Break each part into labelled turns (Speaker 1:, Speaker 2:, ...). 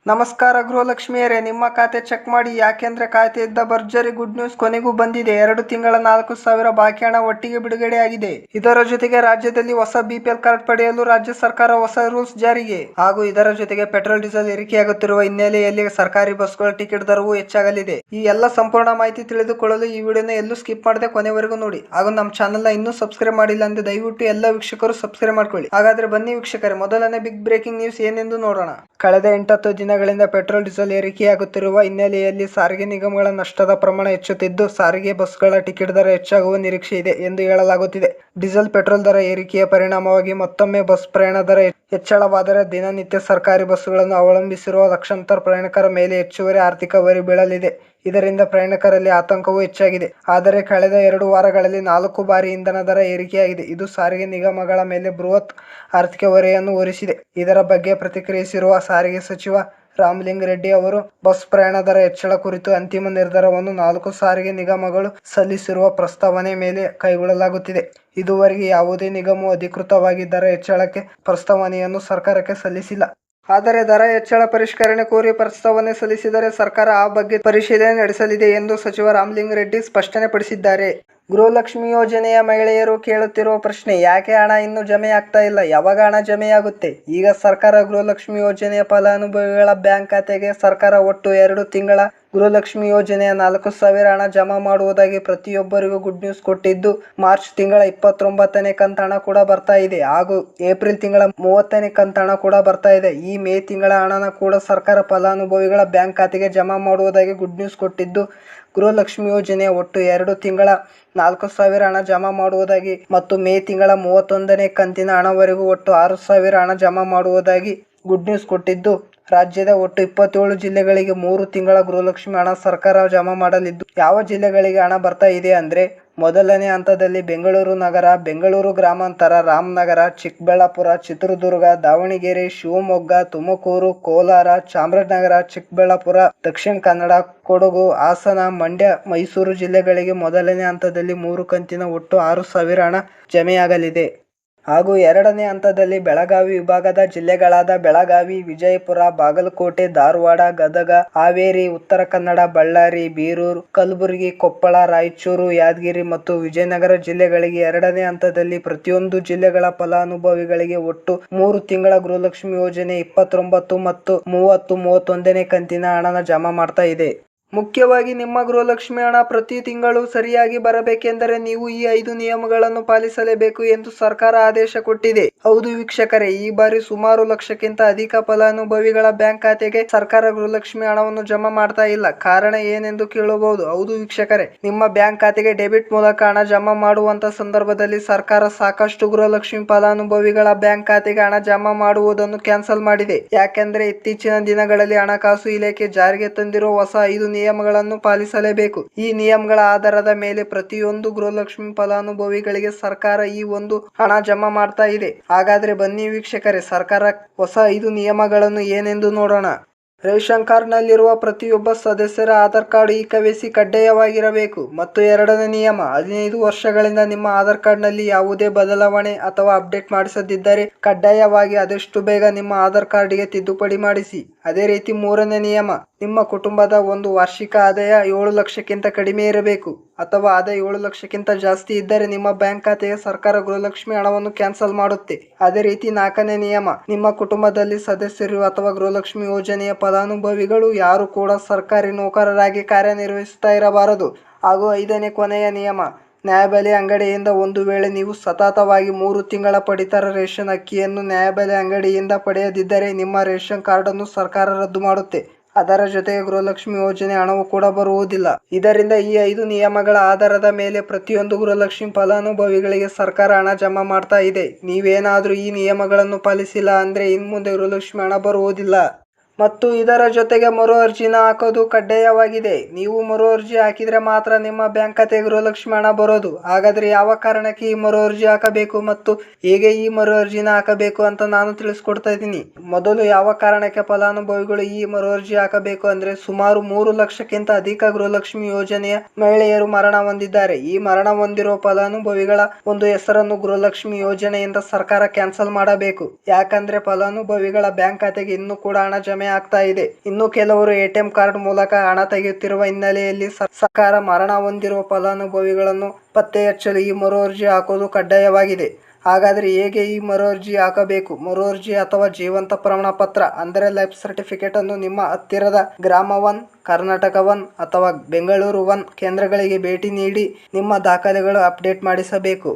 Speaker 1: ನಮಸ್ಕಾರ ಗೃಹಲಕ್ಷ್ಮಿಯರೇ, ನಿಮ್ಮ ಖಾತೆ ಚೆಕ್ ಮಾಡಿ. ಯಾಕೆಂದ್ರೆ ಖಾತೆಯಿಂದ ಭರ್ಜರಿ ಗುಡ್ ನ್ಯೂಸ್ ಕೊನೆಗೂ ಬಂದಿದೆ. 2 ತಿಂಗಳ 4,000 ಬಾಕಿ ಹಣ ಒಟ್ಟಿಗೆ ಬಿಡುಗಡೆಯಾಗಿದೆ. ಇದರ ಜೊತೆಗೆ ರಾಜ್ಯದಲ್ಲಿ ಹೊಸ ಬಿಪಿಎಲ್ ಕಾರ್ಡ್ ಪಡೆಯಲು ರಾಜ್ಯ ಸರ್ಕಾರ ಹೊಸ ರೂಲ್ಸ್ ಜಾರಿಗೆ. ಹಾಗೂ ಇದರ ಜೊತೆಗೆ ಪೆಟ್ರೋಲ್ ಡೀಸೆಲ್ ಏರಿಕೆಯಾಗುತ್ತಿರುವ ಹಿನ್ನೆಲೆಯಲ್ಲಿ ಸರ್ಕಾರಿ ಬಸ್ಗಳ ಟಿಕೆಟ್ ದರವೂ ಹೆಚ್ಚಾಗಲಿದೆ. ಈ ಎಲ್ಲ ಸಂಪೂರ್ಣ ಮಾಹಿತಿ ತಿಳಿದುಕೊಳ್ಳಲು ಈ ವಿಡಿಯೋನ ಎಲ್ಲೂ ಸ್ಕಿಪ್ ಮಾಡದೆ ಕೊನೆವರೆಗೂ ನೋಡಿ. ಹಾಗೂ ನಮ್ಮ ಚಾನೆಲ್ನ ಇನ್ನೂ ಸಬ್ಸ್ಕ್ರೈಬ್ ಮಾಡಿಲ್ಲ ಅಂದ್ರೆ ದಯವಿಟ್ಟು ಎಲ್ಲ ವೀಕ್ಷಕರು ಸಬ್ಸ್ಕ್ರೈಬ್ ಮಾಡ್ಕೊಳ್ಳಿ. ಹಾಗಾದ್ರೆ ಬನ್ನಿ ವೀಕ್ಷಕರೇ, ಮೊದಲನೇ ಬಿಗ್ ಬ್ರೇಕಿಂಗ್ ನ್ಯೂಸ್ ಏನೆಂದು ನೋಡೋಣ. ಕಳೆದ 8 ದಿನಗಳಿಂದ ಪೆಟ್ರೋಲ್ ಡೀಸೆಲ್ ಏರಿಕೆಯಾಗುತ್ತಿರುವ ಹಿನ್ನೆಲೆಯಲ್ಲಿ ಸಾರಿಗೆ ನಿಗಮಗಳ ನಷ್ಟದ ಪ್ರಮಾಣ ಹೆಚ್ಚುತ್ತಿದ್ದು, ಸಾರಿಗೆ ಬಸ್ಗಳ ಟಿಕೆಟ್ ದರ ಹೆಚ್ಚಾಗುವ ನಿರೀಕ್ಷೆ ಇದೆ ಎಂದು ಹೇಳಲಾಗುತ್ತಿದೆ. ಡೀಸೆಲ್ ಪೆಟ್ರೋಲ್ ದರ ಏರಿಕೆಯ ಪರಿಣಾಮವಾಗಿ ಮತ್ತೊಮ್ಮೆ ಬಸ್ ಪ್ರಯಾಣ ದರ ಹೆಚ್ಚಳವಾದರೆ ದಿನನಿತ್ಯ ಸರ್ಕಾರಿ ಬಸ್ಗಳನ್ನು ಅವಲಂಬಿಸಿರುವ ಲಕ್ಷಾಂತರ ಪ್ರಯಾಣಿಕರ ಮೇಲೆ ಹೆಚ್ಚುವರಿ ಆರ್ಥಿಕ ಹೊರೆ ಬೀಳಲಿದೆ. ಇದರಿಂದ ಪ್ರಯಾಣಿಕರಲ್ಲಿ ಆತಂಕವೂ ಹೆಚ್ಚಾಗಿದೆ. ಆದರೆ ಕಳೆದ 2 ವಾರಗಳಲ್ಲಿ 4 ಬಾರಿ ಇಂಧನ ದರ ಏರಿಕೆಯಾಗಿದೆ. ಇದು ಸಾರಿಗೆ ನಿಗಮಗಳ ಮೇಲೆ ಬೃಹತ್ ಆರ್ಥಿಕ ಹೊರೆಯನ್ನು ಹೊರಿಸಿದೆ. ಇದರ ಬಗ್ಗೆ ಪ್ರತಿಕ್ರಿಯಿಸಿರುವ ಸಾರಿಗೆ ಸಚಿವ ರಾಮಲಿಂಗ ರೆಡ್ಡಿ ಅವರು, ಬಸ್ ಪ್ರಯಾಣ ದರ ಹೆಚ್ಚಳ ಕುರಿತು ಅಂತಿಮ ನಿರ್ಧಾರವನ್ನು 4 ಸಾರಿಗೆ ನಿಗಮಗಳು ಸಲ್ಲಿಸಿರುವ ಪ್ರಸ್ತಾವನೆ ಮೇಲೆ ಕೈಗೊಳ್ಳಲಾಗುತ್ತಿದೆ. ಇದುವರೆಗೆ ಯಾವುದೇ ನಿಗಮವು ಅಧಿಕೃತವಾಗಿ ದರ ಹೆಚ್ಚಳಕ್ಕೆ ಪ್ರಸ್ತಾವನೆಯನ್ನು ಸರ್ಕಾರಕ್ಕೆ ಸಲ್ಲಿಸಿಲ್ಲ. ಆದರೆ ದರ ಹೆಚ್ಚಳ ಪರಿಷ್ಕರಣೆ ಕೋರಿ ಪ್ರಸ್ತಾವನೆ ಸಲ್ಲಿಸಿದರೆ ಸರ್ಕಾರ ಆ ಬಗ್ಗೆ ಪರಿಶೀಲನೆ ನಡೆಸಲಿದೆ ಎಂದು ಸಚಿವ ರಾಮಲಿಂಗ ರೆಡ್ಡಿ ಸ್ಪಷ್ಟನೆಪಡಿಸಿದ್ದಾರೆ. ಗೃಹಲಕ್ಷ್ಮಿ ಯೋಜನೆಯ ಮಹಿಳೆಯರು ಕೇಳುತ್ತಿರುವ ಪ್ರಶ್ನೆ, ಯಾಕೆ ಹಣ ಇನ್ನೂ ಜಮೆಯಾಗ್ತಾ ಇಲ್ಲ? ಯಾವಾಗ ಹಣ ಜಮೆಯಾಗುತ್ತೆ? ಈಗ ಸರ್ಕಾರ ಗೃಹಲಕ್ಷ್ಮಿ ಯೋಜನೆಯ ಫಲಾನುಭವಿಗಳ ಬ್ಯಾಂಕ್ ಖಾತೆಗೆ ಸರ್ಕಾರ ಒಟ್ಟು 2 ತಿಂಗಳ ಗೃಹಲಕ್ಷ್ಮಿ ಯೋಜನೆಯ 4,000 ಹಣ ಜಮಾ ಮಾಡುವುದಾಗಿ ಪ್ರತಿಯೊಬ್ಬರಿಗೂ ಗುಡ್ ನ್ಯೂಸ್ ಕೊಟ್ಟಿದ್ದು, ಮಾರ್ಚ್ ತಿಂಗಳ 29ನೇ ಕಂತು ಹಣ ಕೂಡ ಬರ್ತಾ ಇದೆ. ಹಾಗೂ ಏಪ್ರಿಲ್ ತಿಂಗಳ 30ನೇ ಕಂತು ಹಣ ಕೂಡ ಬರ್ತಾ ಇದೆ. ಈ ಮೇ ತಿಂಗಳ ಹಣನ ಕೂಡ ಸರ್ಕಾರ ಫಲಾನುಭವಿಗಳ ಬ್ಯಾಂಕ್ ಖಾತೆಗೆ ಜಮಾ ಮಾಡುವುದಾಗಿ ಗುಡ್ ನ್ಯೂಸ್ ಕೊಟ್ಟಿದ್ದು, ಗೃಹಲಕ್ಷ್ಮಿ ಯೋಜನೆಯ ಒಟ್ಟು 2 ತಿಂಗಳ 4,000 ಹಣ ಜಮಾ ಮಾಡುವುದಾಗಿ ಮತ್ತು ಮೇ ತಿಂಗಳ 31ನೇ ಕಂತಿನ ಹಣವರೆಗೂ ಒಟ್ಟು 6,000 ಹಣ ಜಮಾ ಮಾಡುವುದಾಗಿ ಗುಡ್ ನ್ಯೂಸ್ ಕೊಟ್ಟಿದ್ದು, ರಾಜ್ಯದ ಒಟ್ಟು 27 ಜಿಲ್ಲೆಗಳಿಗೆ 3 ತಿಂಗಳ ಗೃಹಲಕ್ಷ್ಮಿ ಹಣ ಸರ್ಕಾರ ಜಮಾ ಮಾಡಲಿದ್ದು, ಯಾವ ಜಿಲ್ಲೆಗಳಿಗೆ ಹಣ ಬರ್ತಾ ಇದೆ ಅಂದ್ರೆ, ಮೊದಲನೇ ಹಂತದಲ್ಲಿ ಬೆಂಗಳೂರು ನಗರ, ಬೆಂಗಳೂರು ಗ್ರಾಮಾಂತರ, ರಾಮನಗರ, ಚಿಕ್ಕಬಳ್ಳಾಪುರ, ಚಿತ್ರದುರ್ಗ, ದಾವಣಗೆರೆ, ಶಿವಮೊಗ್ಗ, ತುಮಕೂರು, ಕೋಲಾರ, ಚಾಮರಾಜನಗರ, ಚಿಕ್ಕಬಳ್ಳಾಪುರ, ದಕ್ಷಿಣ ಕನ್ನಡ, ಕೊಡಗು, ಹಾಸನ, ಮಂಡ್ಯ, ಮೈಸೂರು ಜಿಲ್ಲೆಗಳಿಗೆ ಮೊದಲನೇ ಹಂತದಲ್ಲಿ 3 ಕಂತಿನ ಒಟ್ಟು 6,000 ಹಣ ಜಮೆಯಾಗಲಿದೆ. ಹಾಗೂ ಎರಡನೇ ಹಂತದಲ್ಲಿ ಬೆಳಗಾವಿ ವಿಭಾಗದ ಜಿಲ್ಲೆಗಳಾದ ಬೆಳಗಾವಿ, ವಿಜಯಪುರ, ಬಾಗಲಕೋಟೆ, ಧಾರವಾಡ, ಗದಗ, ಹಾವೇರಿ, ಉತ್ತರ ಕನ್ನಡ, ಬಳ್ಳಾರಿ, ಬೀರೂರು, ಕಲಬುರಗಿ, ಕೊಪ್ಪಳ, ರಾಯಚೂರು, ಯಾದಗಿರಿ ಮತ್ತು ವಿಜಯನಗರ ಜಿಲ್ಲೆಗಳಿಗೆ ಎರಡನೇ ಹಂತದಲ್ಲಿ ಪ್ರತಿಯೊಂದು ಜಿಲ್ಲೆಗಳ ಫಲಾನುಭವಿಗಳಿಗೆ ಒಟ್ಟು 3 ತಿಂಗಳ ಗೃಹಲಕ್ಷ್ಮಿ ಯೋಜನೆ 29 ಮತ್ತು 30, 31ನೇ ಕಂತಿನ ಹಣನ ಜಮಾ ಮಾಡ್ತಾ ಇದೆ. ಮುಖ್ಯವಾಗಿ ನಿಮ್ಮ ಗೃಹಲಕ್ಷ್ಮಿ ಹಣ ಪ್ರತಿ ತಿಂಗಳು ಸರಿಯಾಗಿ ಬರಬೇಕೆಂದರೆ ನೀವು ಈ 5 ನಿಯಮಗಳನ್ನು ಪಾಲಿಸಲೇಬೇಕು ಎಂದು ಸರ್ಕಾರ ಆದೇಶ ಕೊಟ್ಟಿದೆ. ಹೌದು ವೀಕ್ಷಕರೇ, ಈ ಬಾರಿ ಸುಮಾರು ಲಕ್ಷಕ್ಕಿಂತ ಅಧಿಕ ಫಲಾನುಭವಿಗಳ ಬ್ಯಾಂಕ್ ಖಾತೆಗೆ ಸರ್ಕಾರ ಗೃಹಲಕ್ಷ್ಮಿ ಹಣವನ್ನು ಜಮಾ ಮಾಡ್ತಾ ಇಲ್ಲ. ಕಾರಣ ಏನೆಂದು ಕೇಳಬಹುದು. ಹೌದು ವೀಕ್ಷಕರೇ, ನಿಮ್ಮ ಬ್ಯಾಂಕ್ ಖಾತೆಗೆ ಡೆಬಿಟ್ ಮೂಲಕ ಹಣ ಜಮಾ ಮಾಡುವಂತ ಸಂದರ್ಭದಲ್ಲಿ ಸರ್ಕಾರ ಸಾಕಷ್ಟು ಗೃಹಲಕ್ಷ್ಮಿ ಫಲಾನುಭವಿಗಳ ಬ್ಯಾಂಕ್ ಖಾತೆಗೆ ಹಣ ಜಮಾ ಮಾಡುವುದನ್ನು ಕ್ಯಾನ್ಸಲ್ ಮಾಡಿದೆ. ಯಾಕೆಂದ್ರೆ ಇತ್ತೀಚಿನ ದಿನಗಳಲ್ಲಿ ಹಣಕಾಸು ಇಲಾಖೆ ಜಾರಿಗೆ ತಂದಿರುವ ಹೊಸ 5 ನಿಯಮಗಳನ್ನು ಪಾಲಿಸಲೇಬೇಕು. ಈ ನಿಯಮಗಳ ಆಧಾರದ ಮೇಲೆ ಪ್ರತಿಯೊಂದು ಗೃಹಲಕ್ಷ್ಮಿ ಫಲಾನುಭವಿಗಳಿಗೆ ಸರ್ಕಾರ ಈ ಒಂದು ಹಣ ಜಮಾ ಮಾಡ್ತಾ ಇದೆ. ಹಾಗಾದ್ರೆ ಬನ್ನಿ ವೀಕ್ಷಕರೇ, ಸರ್ಕಾರ ಹೊಸ 5 ನಿಯಮಗಳನ್ನು ಏನೆಂದು ನೋಡೋಣ. ರೇಷನ್ ಕಾರ್ಡ್ನಲ್ಲಿರುವ ಪ್ರತಿಯೊಬ್ಬ ಸದಸ್ಯರ ಆಧಾರ್ ಕಾರ್ಡ್ ಈ KYC ಕಡ್ಡಾಯವಾಗಿರಬೇಕು. ಮತ್ತು ಎರಡನೇ ನಿಯಮ, 15 ವರ್ಷಗಳಿಂದ ನಿಮ್ಮ ಆಧಾರ್ ಕಾರ್ಡ್ನಲ್ಲಿ ಯಾವುದೇ ಬದಲಾವಣೆ ಅಥವಾ ಅಪ್ಡೇಟ್ ಮಾಡಿಸದಿದ್ದರೆ ಕಡ್ಡಾಯವಾಗಿ ಆದಷ್ಟು ಬೇಗ ನಿಮ್ಮ ಆಧಾರ್ ಕಾರ್ಡ್ಗೆ ತಿದ್ದುಪಡಿ ಮಾಡಿಸಿ. ಅದೇ ರೀತಿ 3ನೇ ನಿಯಮ, ನಿಮ್ಮ ಕುಟುಂಬದ ಒಂದು ವಾರ್ಷಿಕ ಆದಾಯ 7 ಲಕ್ಷಕ್ಕಿಂತ ಕಡಿಮೆ ಇರಬೇಕು ಅಥವಾ ಆದಾಯ 7 ಲಕ್ಷಕ್ಕಿಂತ ಜಾಸ್ತಿ ಇದ್ದರೆ ನಿಮ್ಮ ಬ್ಯಾಂಕ್ ಖಾತೆಗೆ ಸರ್ಕಾರ ಗೃಹಲಕ್ಷ್ಮಿ ಹಣವನ್ನು ಕ್ಯಾನ್ಸಲ್ ಮಾಡುತ್ತೆ. ಅದೇ ರೀತಿ 4ನೇ ನಿಯಮ, ನಿಮ್ಮ ಕುಟುಂಬದಲ್ಲಿ ಸದಸ್ಯರು ಅಥವಾ ಗೃಹಲಕ್ಷ್ಮಿ ಯೋಜನೆಯ ಫಲಾನುಭವಿಗಳು ಯಾರು ಕೂಡ ಸರ್ಕಾರಿ ನೌಕರರಾಗಿ ಕಾರ್ಯನಿರ್ವಹಿಸ್ತಾ ಇರಬಾರದು. ಹಾಗೂ 5ನೇ ಕೊನೆಯ ನಿಯಮ, ನ್ಯಾಯಬೆಲೆ ಅಂಗಡಿಯಿಂದ ಒಂದು ವೇಳೆ ನೀವು ಸತತವಾಗಿ 3 ತಿಂಗಳ ಪಡಿತರ ರೇಷನ್ ಅಕ್ಕಿಯನ್ನು ನ್ಯಾಯಬೆಲೆ ಅಂಗಡಿಯಿಂದ ಪಡೆಯದಿದ್ದರೆ ನಿಮ್ಮ ರೇಷನ್ ಕಾರ್ಡನ್ನು ಸರ್ಕಾರ ರದ್ದು ಮಾಡುತ್ತೆ. ಅದರ ಜೊತೆಗೆ ಗೃಹಲಕ್ಷ್ಮಿ ಯೋಜನೆ ಹಣವು ಕೂಡ ಬರುವುದಿಲ್ಲ. ಇದರಿಂದ ಈ 5 ನಿಯಮಗಳ ಆಧಾರದ ಮೇಲೆ ಪ್ರತಿಯೊಂದು ಗೃಹಲಕ್ಷ್ಮಿ ಫಲಾನುಭವಿಗಳಿಗೆ ಸರ್ಕಾರ ಹಣ ಜಮಾ ಮಾಡ್ತಾ ಇದೆ. ನೀವೇನಾದ್ರೂ ಈ ನಿಯಮಗಳನ್ನು ಪಾಲಿಸಿಲ್ಲ ಅಂದ್ರೆ ಇನ್ಮುಂದೆ ಗೃಹಲಕ್ಷ್ಮಿ ಹಣ ಬರುವುದಿಲ್ಲ. ಮತ್ತು ಇದರ ಜೊತೆಗೆ ಮರು ಅರ್ಜಿನ ಹಾಕೋದು ಕಡ್ಡಾಯವಾಗಿದೆ. ನೀವು ಮರು ಅರ್ಜಿ ಹಾಕಿದ್ರೆ ಮಾತ್ರ ನಿಮ್ಮ ಬ್ಯಾಂಕ್ ಖಾತೆ ಗೃಹಲಕ್ಷ್ಮಿ ಹಣ ಬರೋದು. ಹಾಗಾದ್ರೆ ಯಾವ ಕಾರಣಕ್ಕೆ ಈ ಮರು ಅರ್ಜಿ ಹಾಕಬೇಕು ಮತ್ತು ಹೇಗೆ ಈ ಮರು ಅರ್ಜಿನ ಹಾಕಬೇಕು ಅಂತ ನಾನು ತಿಳಿಸ್ಕೊಡ್ತಾ ಇದ್ದೀನಿ. ಮೊದಲು ಯಾವ ಕಾರಣಕ್ಕೆ ಫಲಾನುಭವಿಗಳು ಈ ಮರು ಅರ್ಜಿ ಹಾಕಬೇಕು ಅಂದ್ರೆ, ಸುಮಾರು 3 ಲಕ್ಷಕ್ಕಿಂತ ಅಧಿಕ ಗೃಹಲಕ್ಷ್ಮಿ ಯೋಜನೆಯ ಮಹಿಳೆಯರು ಮರಣ ಹೊಂದಿದ್ದಾರೆ. ಈ ಮರಣ ಹೊಂದಿರುವ ಫಲಾನುಭವಿಗಳ ಒಂದು ಹೆಸರನ್ನು ಗೃಹಲಕ್ಷ್ಮಿ ಯೋಜನೆಯಿಂದ ಸರ್ಕಾರ ಕ್ಯಾನ್ಸಲ್ ಮಾಡಬೇಕು. ಯಾಕಂದ್ರೆ ಫಲಾನುಭವಿಗಳ ಬ್ಯಾಂಕ್ ಖಾತೆಗೆ ಇನ್ನೂ ಕೂಡ ಹಣ ಜಮೆ ಕಡಿಮೆ ಆಗ್ತಾ ಇದೆ. ಇನ್ನು ಕೆಲವರು ಎಟಿಎಂ ಕಾರ್ಡ್ ಮೂಲಕ ಹಣ ತೆಗೆಯುತ್ತಿರುವ ಹಿನ್ನೆಲೆಯಲ್ಲಿ ಸರ್ಕಾರ ಮರಣ ಹೊಂದಿರುವ ಫಲಾನುಭವಿಗಳನ್ನು ಪತ್ತೆ ಹಚ್ಚಲು ಈ ಮರು ಅರ್ಜಿ ಹಾಕುವುದು ಕಡ್ಡಾಯವಾಗಿದೆ. ಹಾಗಾದರೆ ಹೇಗೆ ಈ ಮರು ಅರ್ಜಿ ಹಾಕಬೇಕು? ಮರು ಅರ್ಜಿ ಅಥವಾ ಜೀವಂತ ಪ್ರಮಾಣ ಪತ್ರ ಅಂದರೆ ಲೈಫ್ ಸರ್ಟಿಫಿಕೇಟ್ ಅನ್ನು ನಿಮ್ಮ ಹತ್ತಿರದ ಗ್ರಾಮ 1, ಕರ್ನಾಟಕ 1 ಅಥವಾ ಬೆಂಗಳೂರು 1 ಕೇಂದ್ರಗಳಿಗೆ ಭೇಟಿ ನೀಡಿ ನಿಮ್ಮ ದಾಖಲೆಗಳು ಅಪ್ಡೇಟ್ ಮಾಡಿಸಬೇಕು.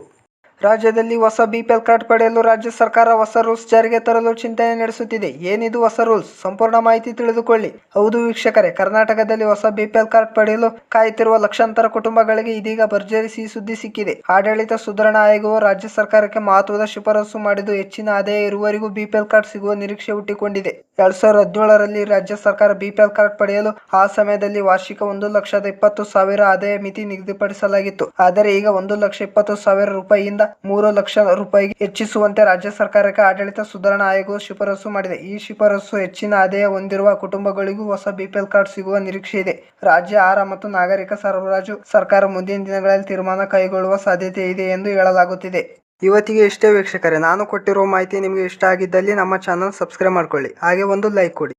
Speaker 1: ರಾಜ್ಯದಲ್ಲಿ ಹೊಸ ಬಿಪಿಎಲ್ ಕಾರ್ಡ್ ಪಡೆಯಲು ರಾಜ್ಯ ಸರ್ಕಾರ ಹೊಸ ರೂಲ್ಸ್ ಜಾರಿಗೆ ತರಲು ಚಿಂತನೆ ನಡೆಸುತ್ತಿದೆ. ಏನಿದು ಹೊಸ ರೂಲ್ಸ್? ಸಂಪೂರ್ಣ ಮಾಹಿತಿ ತಿಳಿದುಕೊಳ್ಳಿ. ಹೌದು ವೀಕ್ಷಕರೇ, ಕರ್ನಾಟಕದಲ್ಲಿ ಹೊಸ ಬಿಪಿಎಲ್ ಕಾರ್ಡ್ ಪಡೆಯಲು ಕಾಯುತ್ತಿರುವ ಲಕ್ಷಾಂತರ ಕುಟುಂಬಗಳಿಗೆ ಇದೀಗ ಭರ್ಜರಿ ಸಿಹಿ ಸುದ್ದಿ ಸಿಕ್ಕಿದೆ. ಆಡಳಿತ ಸುಧಾರಣಾ ಆಯೋಗವು ರಾಜ್ಯ ಸರ್ಕಾರಕ್ಕೆ ಮಹತ್ವದ ಶಿಫಾರಸು ಮಾಡಿದ್ದು ಹೆಚ್ಚಿನ ಆದಾಯ ಇರುವವರಿಗೂ ಬಿಪಿಎಲ್ ಕಾರ್ಡ್ ಸಿಗುವ ನಿರೀಕ್ಷೆ ಹುಟ್ಟಿಕೊಂಡಿದೆ. 2017ರಲ್ಲಿ ರಾಜ್ಯ ಸರ್ಕಾರ ಬಿಪಿಎಲ್ ಕಾರ್ಡ್ ಪಡೆಯಲು ಆ ಸಮಯದಲ್ಲಿ ವಾರ್ಷಿಕ 1,20,000 ಆದಾಯ ಮಿತಿ ನಿಗದಿಪಡಿಸಲಾಗಿತ್ತು. ಆದರೆ ಈಗ 1,20,000 ರೂಪಾಯಿಯಿಂದ 3 ಲಕ್ಷ ರೂಪಾಯಿಗೆ ಹೆಚ್ಚಿಸುವಂತೆ ರಾಜ್ಯ ಸರ್ಕಾರಕ್ಕೆ ಆಡಳಿತ ಸುಧಾರಣಾ ಆಯೋಗವು ಶಿಫಾರಸು ಮಾಡಿದೆ. ಈ ಶಿಫಾರಸು ಹೆಚ್ಚಿನ ಆದಾಯ ಹೊಂದಿರುವ ಕುಟುಂಬಗಳಿಗೂ ಹೊಸ ಬಿಪಿಎಲ್ ಕಾರ್ಡ್ ಸಿಗುವ ನಿರೀಕ್ಷೆ ಇದೆ. ರಾಜ್ಯ ಆಹಾರ ಮತ್ತು ನಾಗರಿಕ ಸರಬರಾಜು ಸರ್ಕಾರ ಮುಂದಿನ ದಿನಗಳಲ್ಲಿ ತೀರ್ಮಾನ ಕೈಗೊಳ್ಳುವ ಸಾಧ್ಯತೆ ಇದೆ ಎಂದು ಹೇಳಲಾಗುತ್ತಿದೆ. ಇವತ್ತಿಗೆ ಇಷ್ಟೇ ವೀಕ್ಷಕರೇ. ನಾನು ಕೊಟ್ಟಿರುವ ಮಾಹಿತಿ ನಿಮಗೆ ಇಷ್ಟ ಆಗಿದ್ದಲ್ಲಿ ನಮ್ಮ ಚಾನಲ್ ಸಬ್ಸ್ಕ್ರೈಬ್ ಮಾಡ್ಕೊಳ್ಳಿ. ಹಾಗೆ ಒಂದು ಲೈಕ್ ಕೊಡಿ.